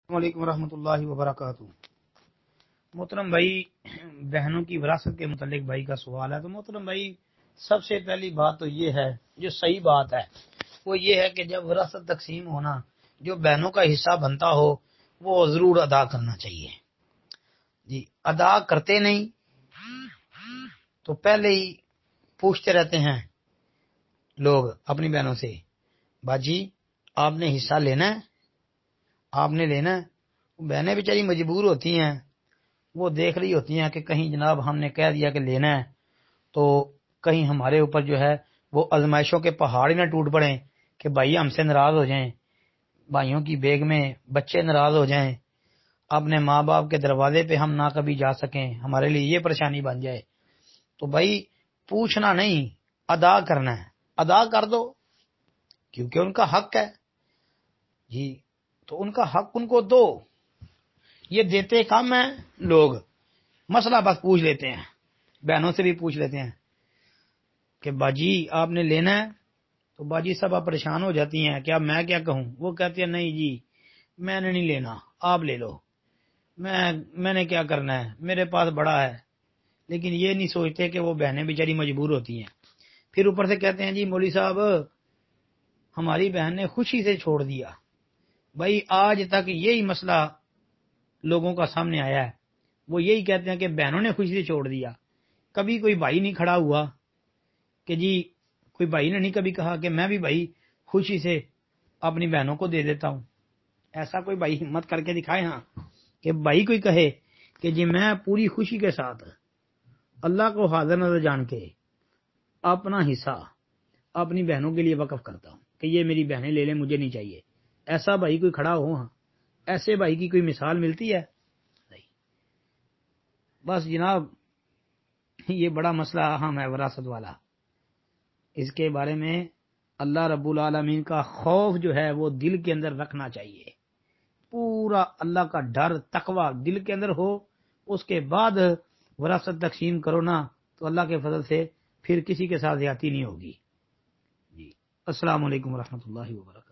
السلام علیکم ورحمۃ اللہ وبرکاتہ۔ محترم بھائی، بہنوں کی وراثت کے متعلق بھائی کا سوال ہے۔ تو محترم بھائی، سب سے پہلی بات تو یہ ہے، جو صحیح بات ہے وہ یہ ہے کہ جب وراثت تقسیم ہونا، جو بہنوں کا حصہ بنتا ہو وہ ضرور ادا کرنا چاہیے۔ جی، ادا کرتے نہیں تو پہلے ہی پوچھتے رہتے ہیں لوگ اپنی بہنوں سے، باجی آپ نے حصہ لینا ہے، آپ نے لینا ہے۔ بہنیں بیچاری مجبور ہوتی ہیں، وہ دیکھ رہی ہوتی ہیں کہ کہیں جناب ہم نے کہہ دیا کہ لینا ہے تو کہیں ہمارے اوپر جو ہے وہ آزمائشوں کے پہاڑ ہی نہ ٹوٹ پڑیں کہ بھائی ہم سے ناراض ہو جائیں، بھائیوں کی بیگ میں بچے ناراض ہو جائیں، اپنے ماں باپ کے دروازے پہ ہم نہ کبھی جا سکیں، ہمارے لیے یہ پریشانی بن جائے۔ تو بھائی پوچھنا نہیں، ادا کرنا ہے، ادا کر دو کیونکہ ان کا حق ہے۔ جی، تو ان کا حق ان کو دو۔ یہ دیتے کم ہیں لوگ، مسئلہ بس پوچھ لیتے ہیں، بہنوں سے بھی پوچھ لیتے ہیں کہ باجی آپ نے لینا ہے، تو باجی سب آپ پریشان ہو جاتی ہیں کہ اب میں کیا کہوں۔ وہ کہتی ہیں نہیں جی میں نے نہیں لینا، آپ لے لو، میں نے کیا کرنا ہے، میرے پاس بڑا ہے۔ لیکن یہ نہیں سوچتے کہ وہ بہنیں بیچاری مجبور ہوتی ہیں۔ پھر اوپر سے کہتے ہیں جی مولوی صاحب ہماری بہن نے خوشی سے چھوڑ دیا۔ بھائی آج تک یہی مسئلہ لوگوں کا سامنے آیا ہے، وہ یہی کہتے ہیں کہ بہنوں نے خوشی سے چھوڑ دیا۔ کبھی کوئی بھائی نہیں کھڑا ہوا کہ جی، کوئی بھائی نے نہیں کبھی کہا کہ میں بھی بھائی خوشی سے اپنی بہنوں کو دے دیتا ہوں۔ ایسا کوئی بھائی ہمت کر کے دکھائے ہاں کہ بھائی کوئی کہے کہ جی میں پوری خوشی کے ساتھ اللہ کو حاضر نظر جان کے اپنا حصہ اپنی بہنوں کے لیے وقف کرتا ہوں کہ یہ میری بہنیں لے لیں، مجھے نہیں چاہیے۔ ایسا بھائی کوئی کھڑا ہو ہاں، ایسے بھائی کی کوئی مثال ملتی ہے؟ نہیں۔ بس جناب یہ بڑا مسئلہ اہم ہے وراثت والا، اس کے بارے میں اللہ رب العالمین کا خوف جو ہے وہ دل کے اندر رکھنا چاہیے، پورا اللہ کا ڈر تقوی دل کے اندر ہو، اس کے بعد وراثت تقسیم کرو نا، تو اللہ کے فضل سے پھر کسی کے ساتھ زیادتی نہیں ہوگی۔ جی، السلام علیکم ورحمۃ اللہ وبرکاتہ۔